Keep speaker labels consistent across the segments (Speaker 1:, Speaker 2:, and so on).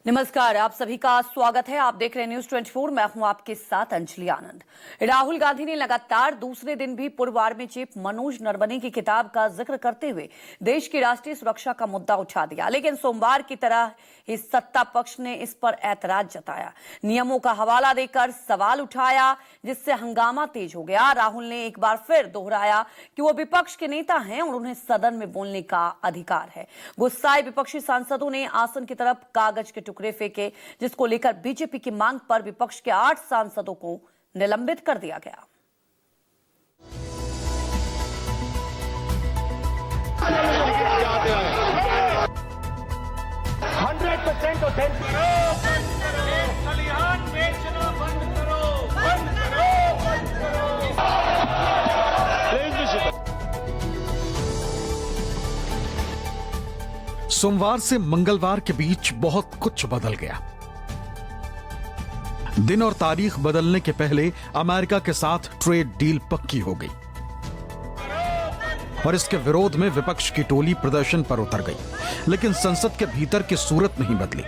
Speaker 1: नमस्कार, आप सभी का स्वागत है। आप देख रहे हैं न्यूज 24। मैं हूं आपके साथ अंजलि आनंद। राहुल गांधी ने लगातार दूसरे दिन भी पूर्व आर्मी चीफ मनोज नरवणे की किताब का जिक्र करते हुए देश की राष्ट्रीय सुरक्षा का मुद्दा उठा दिया, लेकिन सोमवार की तरह ही सत्ता पक्ष ने इस पर ऐतराज जताया, नियमों का हवाला देकर सवाल उठाया, जिससे हंगामा तेज हो गया। राहुल ने एक बार फिर दोहराया कि वो विपक्ष के नेता हैं और उन्हें सदन में बोलने का अधिकार है। गुस्साए विपक्षी सांसदों ने आसन की तरफ कागज के टुकड़े फेंके, जिसको लेकर बीजेपी की मांग पर विपक्ष के 8 सांसदों को निलंबित कर दिया गया।
Speaker 2: सोमवार से मंगलवार के बीच बहुत कुछ बदल गया। दिन और तारीख बदलने के पहले अमेरिका के साथ ट्रेड डील पक्की हो गई और इसके विरोध में विपक्ष की टोली प्रदर्शन पर उतर गई, लेकिन संसद के भीतर की सूरत नहीं बदली।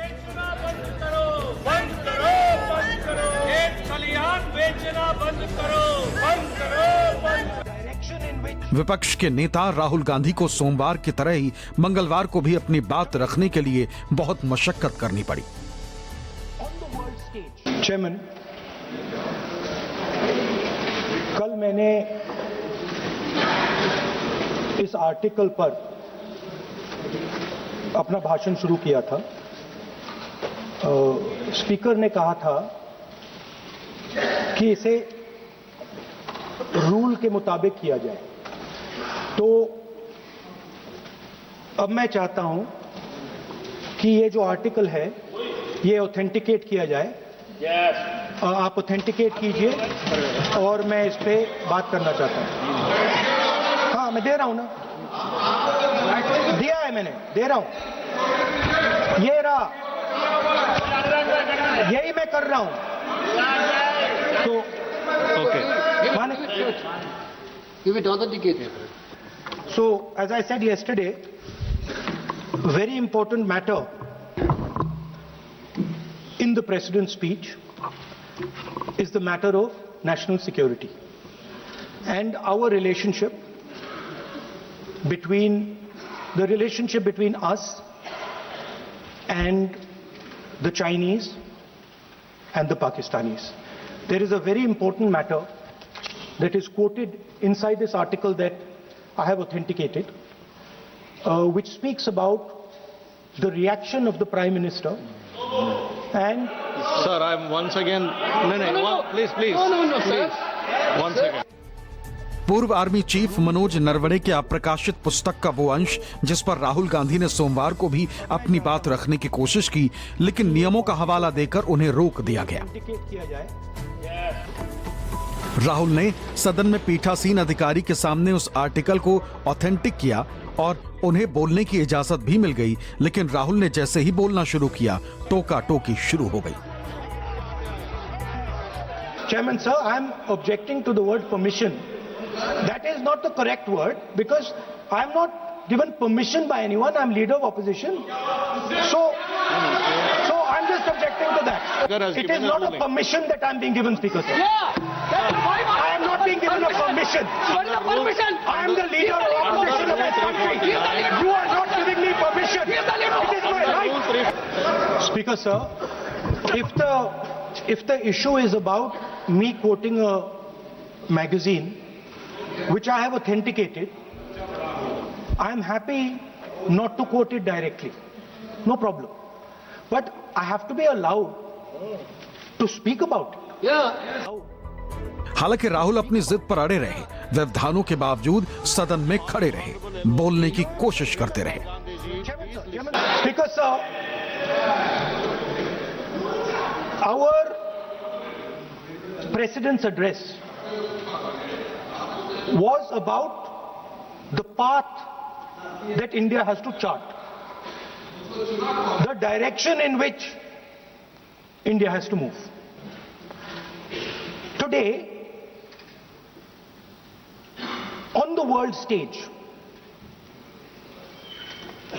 Speaker 2: विपक्ष के नेता राहुल गांधी को सोमवार की तरह ही मंगलवार को भी अपनी बात रखने के लिए बहुत मशक्कत करनी पड़ी।
Speaker 3: चेयरमैन, कल मैंने इस आर्टिकल पर अपना भाषण शुरू किया था। स्पीकर ने कहा था कि इसे रूल के मुताबिक किया जाए, तो अब मैं चाहता हूं कि ये जो आर्टिकल है ये ऑथेंटिकेट किया जाए। आप ऑथेंटिकेट कीजिए और मैं इस पे बात करना चाहता हूं। हाँ, मैं दे रहा हूं ना, दिया है मैंने, दे रहा हूं, ये रहा, यही मैं कर रहा हूं। तो ओके, माने
Speaker 4: give it authenticated.
Speaker 3: So, as I said yesterday, very important matter in the President's speech is the matter of national security and our relationship between us and the Chinese and the Pakistanis. There is a very important matter that is quoted inside this article that I have authenticated, which speaks about the reaction of the Prime Minister and...
Speaker 4: Sir, I'm once again... No, please. No, sir. Once again.
Speaker 2: पूर्व army chief Manoj Naravane के अप्रकाशित पुस्तक का वो अंश जिस पर राहुल गांधी ने सोमवार को भी अपनी बात रखने की कोशिश की, लेकिन नियमों का हवाला देकर उन्हें रोक दिया गया। राहुल ने सदन में पीठासीन अधिकारी के सामने उस आर्टिकल को ऑथेंटिक किया और उन्हें बोलने की इजाजत भी मिल गई, लेकिन राहुल ने जैसे ही बोलना शुरू किया, टोका टोकी शुरू हो गई।
Speaker 3: Chairman sir, I am objecting to the word permission. That is not the correct word because I am not given permission by anyone. I am leader of opposition. So I am just objecting to that. It is not a permission that I am being given, Speaker sir. I am not being given a permission. I am the leader of opposition of this country. You are not giving me permission. It is my right. Speaker sir, if the issue is about me quoting a magazine which I have authenticated, I am happy not to quote it directly. No problem. But I have to be allowed to speak about it.
Speaker 2: हालांकि राहुल अपनी जिद पर अड़े रहे, व्यवधानों के बावजूद सदन में खड़े रहे, बोलने की कोशिश करते रहे।
Speaker 3: Speaker sir, our President's address was about the path that India has to chart, the direction in which India has to move. Today, on the world stage,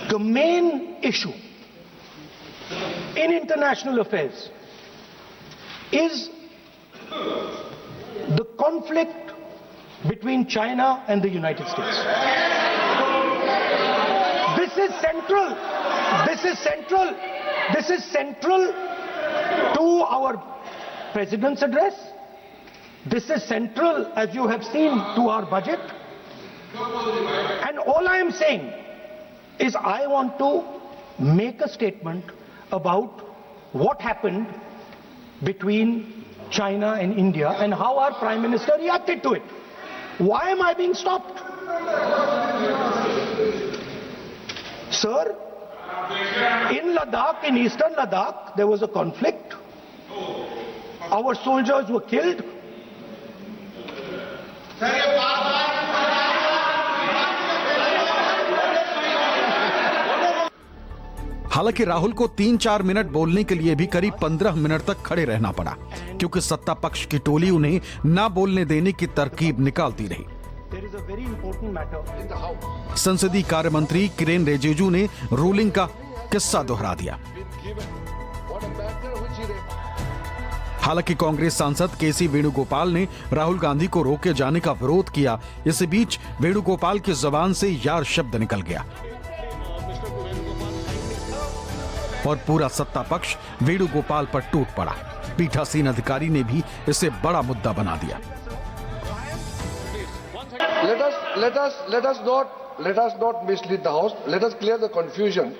Speaker 3: the main issue in international affairs is the conflict between China and the United States. This is central. This is central. This is central to our President's address. This is central, as you have seen, to our budget. And all I am saying is I want to make a statement about what happened between China and India and how our Prime Minister reacted to it. Why am I being stopped? Sir, in Ladakh, in eastern Ladakh, there was a conflict. Our soldiers were killed.
Speaker 2: हालांकि राहुल को 3-4 minute बोलने के लिए भी करीब 15 minute तक खड़े रहना पड़ा, क्योंकि सत्ता पक्ष की टोली उन्हें ना बोलने देने की तरकीब निकालती रही। संसदीय कार्य मंत्री किरेन रिजिजू ने रूलिंग का किस्सा दोहरा दिया। हालांकि कांग्रेस सांसद केसी वेणुगोपाल ने राहुल गांधी को रोके जाने का विरोध किया। इसी बीच वेणुगोपाल की जुबान से यार शब्द निकल गया और पूरा सत्ता पक्ष वेणुगोपाल पर टूट पड़ा। पीठासीन अधिकारी ने भी इसे बड़ा मुद्दा बना दिया।
Speaker 5: Let us not mislead the House. Let us clear the confusion.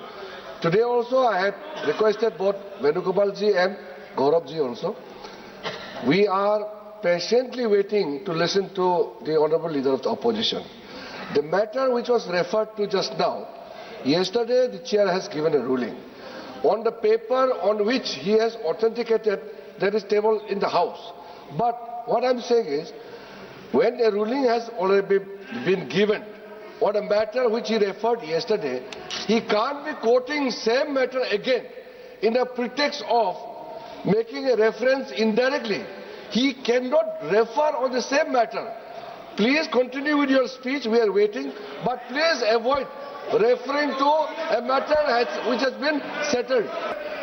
Speaker 5: Today also I had requested both Venugopal ji and Gaurav ji also. We are patiently waiting to listen to the Honorable Leader of the Opposition. The matter which was referred to just now, yesterday the chair has given a ruling. On the paper on which he has authenticated, there is table in the House. But what I'm saying is, when a ruling has already been given on a matter which he referred yesterday, he can't be quoting same matter again in a pretext of making a reference indirectly. He cannot refer on the same matter. Please continue with your speech, we are waiting, but please avoid referring to a matter which has been settled.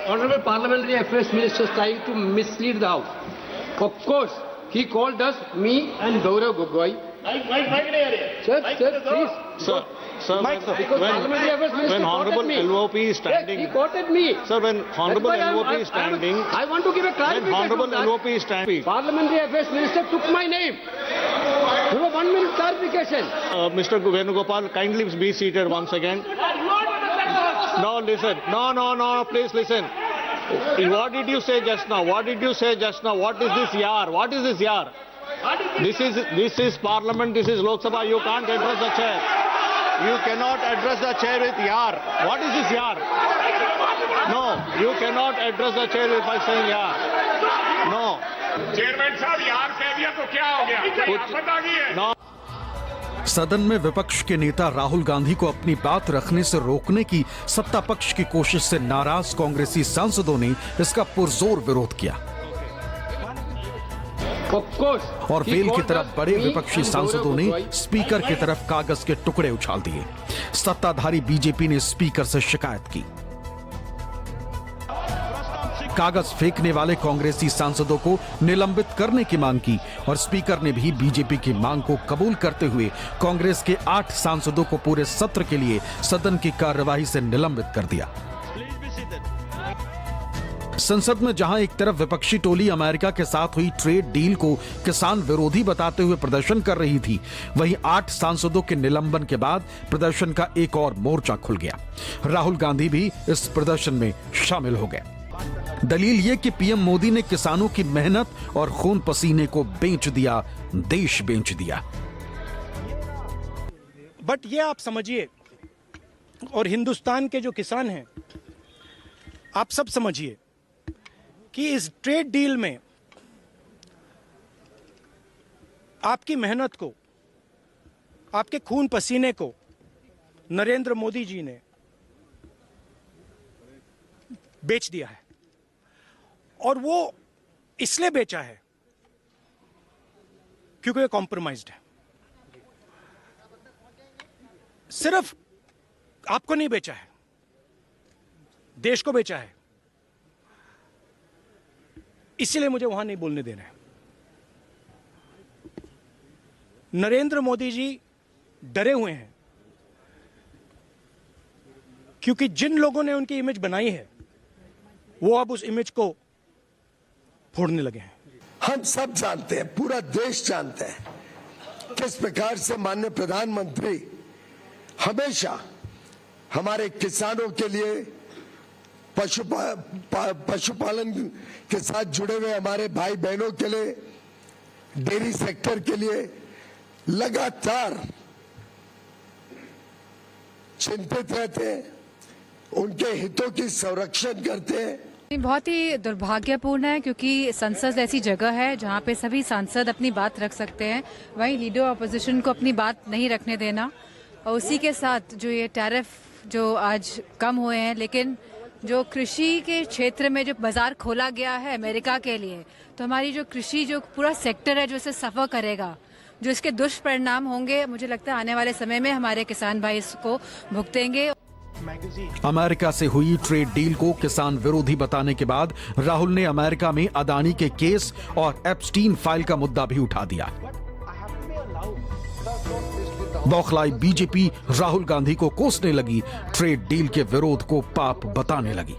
Speaker 6: Honorable Parliamentary Affairs Minister is trying to mislead the House. Of course, he called us, me and Gaurav Gogoi. Sir, please.
Speaker 4: Sir, when Honorable LOP is standing...
Speaker 6: Yes, he quoted me.
Speaker 4: Sir, when Honorable LOP is standing...
Speaker 6: I want to give a clarification.
Speaker 4: When Honorable LOP is standing...
Speaker 6: Parliamentary Affairs Minister took my name. Give a 1 minute clarification.
Speaker 4: Mr. Venugopal, kindly be seated once again. No, listen. No, please listen. What did you say just now? What did you say just now? What is this yar? What is this yar? This is Parliament, this is Lok Sabha. You can't address the chair. You cannot address the chair with yar. What is this yar? No, you cannot address the chair by saying yar. No.
Speaker 7: Chairman साहब यार कह दिया तो क्या हो गया? क्या आफत आ गई है?
Speaker 4: No.
Speaker 2: सदन में विपक्ष के नेता राहुल गांधी को अपनी बात रखने से रोकने की सत्ता पक्ष की कोशिश से नाराज कांग्रेसी सांसदों ने इसका पुरजोर विरोध किया और वेल की तरफ बड़े विपक्षी सांसदों ने स्पीकर की तरफ कागज के टुकड़े उछाल दिए। सत्ताधारी बीजेपी ने स्पीकर से शिकायत की। कागज फेंकने वाले कांग्रेसी सांसदों को निलंबित करने की मांग की और स्पीकर ने भी बीजेपी की मांग को कबूल करते हुए कांग्रेस के 8 सांसदों को पूरे सत्र के लिए सदन की कार्यवाही से निलंबित कर दिया। संसद में जहां एक तरफ विपक्षी टोली अमेरिका के साथ हुई ट्रेड डील को किसान विरोधी बताते हुए प्रदर्शन कर रही थी, वहीं 8 सांसदों के निलंबन के बाद प्रदर्शन का एक और मोर्चा खुल गया। राहुल गांधी भी इस प्रदर्शन में शामिल हो गए। दलील ये कि पीएम मोदी ने किसानों की मेहनत और खून पसीने को बेच दिया, देश बेच दिया।
Speaker 8: बट ये आप समझिए, और हिंदुस्तान के जो किसान हैं, आप सब समझिए कि इस ट्रेड डील में आपकी मेहनत को, आपके खून पसीने को नरेंद्र मोदी जी ने बेच दिया है। और वो इसलिए बेचा है क्योंकि ये कॉम्प्रोमाइज्ड है। सिर्फ आपको नहीं बेचा है, देश को बेचा है, इसीलिए मुझे वहां नहीं बोलने दे रहे हैं। नरेंद्र मोदी जी डरे हुए हैं क्योंकि जिन लोगों ने उनकी इमेज बनाई है वो अब उस इमेज को फोड़ने लगे हैं।
Speaker 9: हम सब जानते हैं, पूरा देश जानता है किस प्रकार से माननीय प्रधानमंत्री हमेशा हमारे किसानों के लिए, पशुपालन के साथ जुड़े हुए हमारे भाई बहनों के लिए, डेयरी सेक्टर के लिए लगातार चिंतित रहते हैं, उनके हितों की संरक्षण करते हैं।
Speaker 10: बहुत ही दुर्भाग्यपूर्ण है क्योंकि संसद ऐसी जगह है जहां पे सभी सांसद अपनी बात रख सकते हैं, वहीं लीडर ऑपोजिशन को अपनी बात नहीं रखने देना। और उसी के साथ जो ये टैरिफ जो आज कम हुए हैं, लेकिन जो कृषि के क्षेत्र में जो बाजार खोला गया है अमेरिका के लिए, तो हमारी जो कृषि जो पूरा सेक्टर है जो इसे सफ़र करेगा, जो इसके दुष्परिणाम होंगे, मुझे लगता है आने वाले समय में हमारे किसान भाई इसको भुगतेंगे।
Speaker 2: अमेरिका से हुई ट्रेड डील को किसान विरोधी बताने के बाद राहुल ने अमेरिका में अदानी के केस और एप्स्टीन फाइल का मुद्दा भी उठा दिया। बौखलाई बीजेपी राहुल गांधी को कोसने लगी, ट्रेड डील के विरोध को पाप बताने लगी।